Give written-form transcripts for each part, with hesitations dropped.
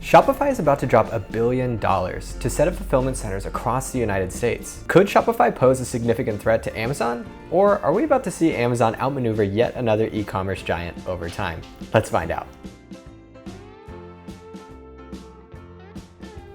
Shopify is about to drop $1 billion to set up fulfillment centers across the United States. Could Shopify pose a significant threat to Amazon? Or are we about to see Amazon outmaneuver yet another e-commerce giant over time? Let's find out.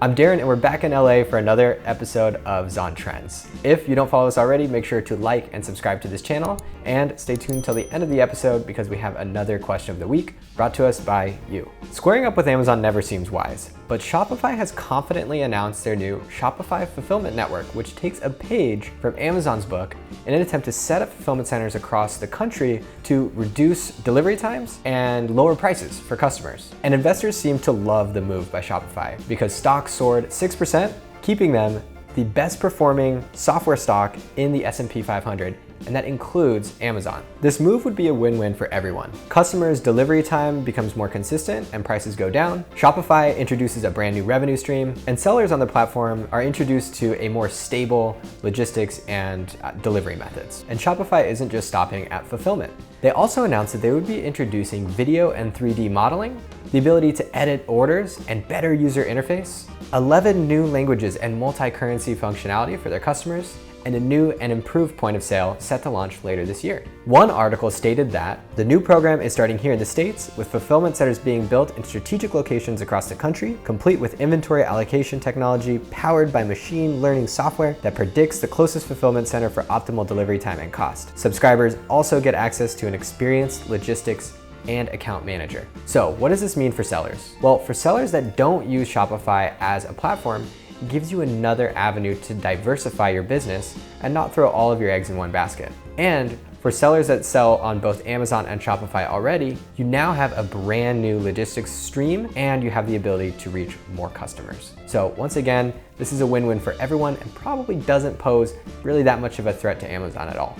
I'm Darren and we're back in LA for another episode of Zon Trends. If you don't follow us already, make sure to like and subscribe to this channel and stay tuned till the end of the episode because we have another question of the week brought to us by you. Squaring up with Amazon never seems wise, but Shopify has confidently announced their new Shopify Fulfillment Network, which takes a page from Amazon's book in an attempt to set up fulfillment centers across the country to reduce delivery times and lower prices for customers. And investors seem to love the move by Shopify because stocks soared 6%, keeping them the best performing software stock in the S&P 500, and that includes Amazon. This move would be a win-win for everyone. Customers' delivery time becomes more consistent and prices go down. Shopify introduces a brand new revenue stream, and sellers on the platform are introduced to a more stable logistics and delivery methods. And Shopify isn't just stopping at fulfillment. They also announced that they would be introducing video and 3D modeling, the ability to edit orders and better user interface, 11 new languages and multi-currency functionality for their customers, and a new and improved point of sale set to launch later this year. One article stated that the new program is starting here in the States, with fulfillment centers being built in strategic locations across the country, complete with inventory allocation technology powered by machine learning software that predicts the closest fulfillment center for optimal delivery time and cost. Subscribers also get access to an experienced logistics and account manager. So what does this mean for sellers? Well, for sellers that don't use Shopify as a platform, it gives you another avenue to diversify your business and not throw all of your eggs in one basket. And for sellers that sell on both Amazon and Shopify already, you now have a brand new logistics stream and you have the ability to reach more customers. So once again, this is a win-win for everyone and probably doesn't pose really that much of a threat to Amazon at all.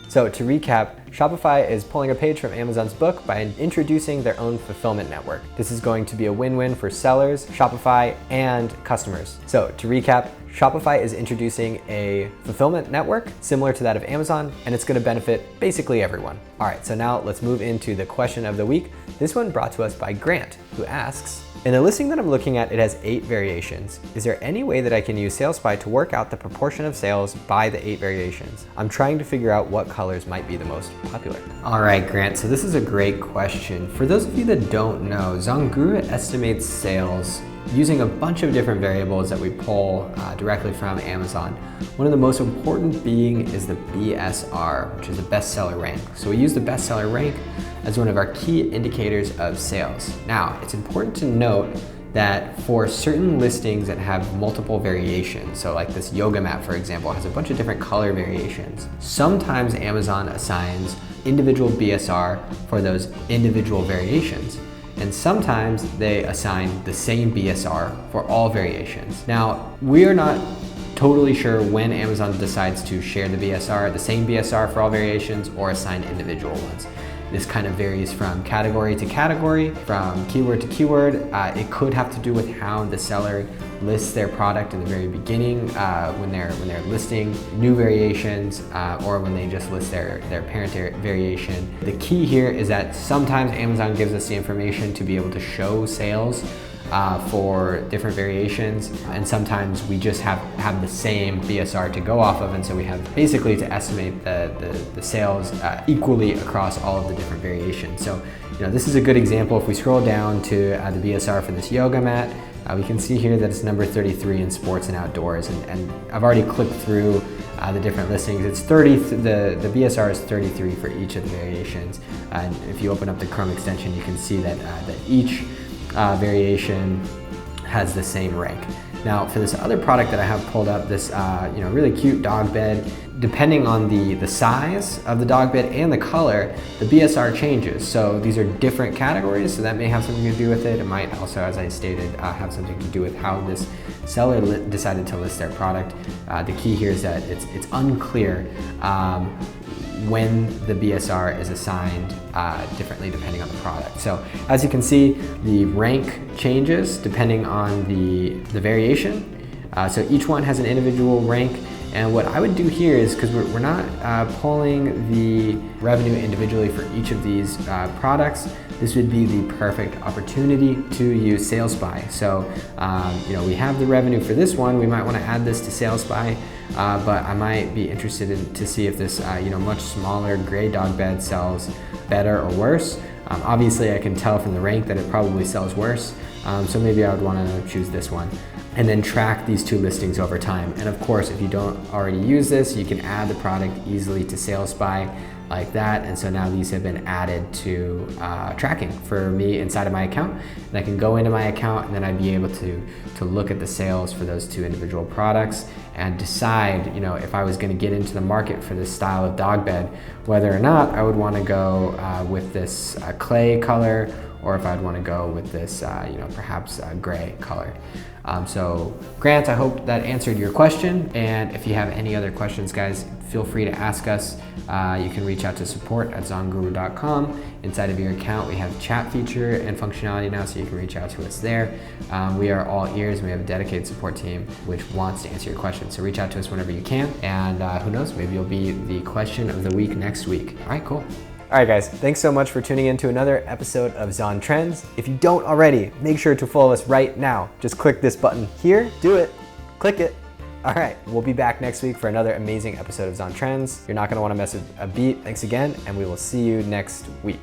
So to recap, Shopify is pulling a page from Amazon's book by introducing their own fulfillment network. This is going to be a win-win for sellers, Shopify, and customers. So to recap, Shopify is introducing a fulfillment network similar to that of Amazon, and it's going to benefit basically everyone. All right, so now let's move into the question of the week. This one brought to us by Grant, who asks, in the listing that I'm looking at, it has 8 variations. Is there any way that I can use SalesFi to work out the proportion of sales by the 8 variations? I'm trying to figure out what colors might be the most popular. All right, Grant, so this is a great question. For those of you that don't know, ZonGuru estimates sales using a bunch of different variables that we pull directly from Amazon. One of the most important being is the BSR, which is the bestseller rank. So we use the bestseller rank as one of our key indicators of sales. Now, it's important to note that for certain listings that have multiple variations, so like this yoga mat, for example, has a bunch of different color variations. Sometimes Amazon assigns individual BSR for those individual variations. And sometimes they assign the same BSR for all variations. Now, we are not totally sure when Amazon decides to share the BSR, the same BSR for all variations, or assign individual ones. This kind of varies from category to category, from keyword to keyword. It could have to do with how the seller lists their product in the very beginning when they're listing new variations or when they just list their parent variation. The key here is that sometimes Amazon gives us the information to be able to show sales for different variations, and sometimes we just have the same BSR to go off of, and so we have basically to estimate the sales equally across all of the different variations. So this is a good example. If we scroll down to the BSR for this yoga mat, we can see here that it's number 33 in sports and outdoors, and I've already clicked through the different listings. It's 30. The BSR is 33 for each of the variations, and if you open up the Chrome extension, you can see that each variation has the same rank. Now, for this other product that I have pulled up, this really cute dog bed, depending on the size of the dog bed and the color, the BSR changes. So these are different categories, so that may have something to do with it. It might also, as I stated, have something to do with how this seller decided to list their product. The key here is that it's unclear when the BSR is assigned differently depending on the product. So as you can see, the rank changes depending on the variation. So each one has an individual rank, And what I would do here is, because we're not pulling the revenue individually for each of these products, this would be the perfect opportunity to use Sales Spy. So, we have the revenue for this one. We might want to add this to Sales Spy, but I might be interested to see if this, much smaller gray dog bed sells better or worse. Obviously, I can tell from the rank that it probably sells worse, so maybe I would want to choose this one. And then track these two listings over time. And of course, if you don't already use this, you can add the product easily to Sales Spy like that. And so now these have been added to tracking for me inside of my account. And I can go into my account, and then I'd be able to look at the sales for those two individual products and decide, if I was going to get into the market for this style of dog bed, whether or not I would want to go with this clay color, or if I'd want to go with this, perhaps gray color. So Grant, I hope that answered your question. And if you have any other questions, guys, feel free to ask us. You can reach out to support@zonguru.com. Inside of your account, we have chat feature and functionality now, so you can reach out to us there. We are all ears, and we have a dedicated support team which wants to answer your questions. So reach out to us whenever you can. And who knows, maybe you'll be the question of the week next week. All right, cool. All right, guys, thanks so much for tuning in to another episode of Zon Trends. If you don't already, make sure to follow us right now. Just click this button here, do it, click it. All right, we'll be back next week for another amazing episode of Zon Trends. You're not gonna wanna miss a beat. Thanks again, and we will see you next week.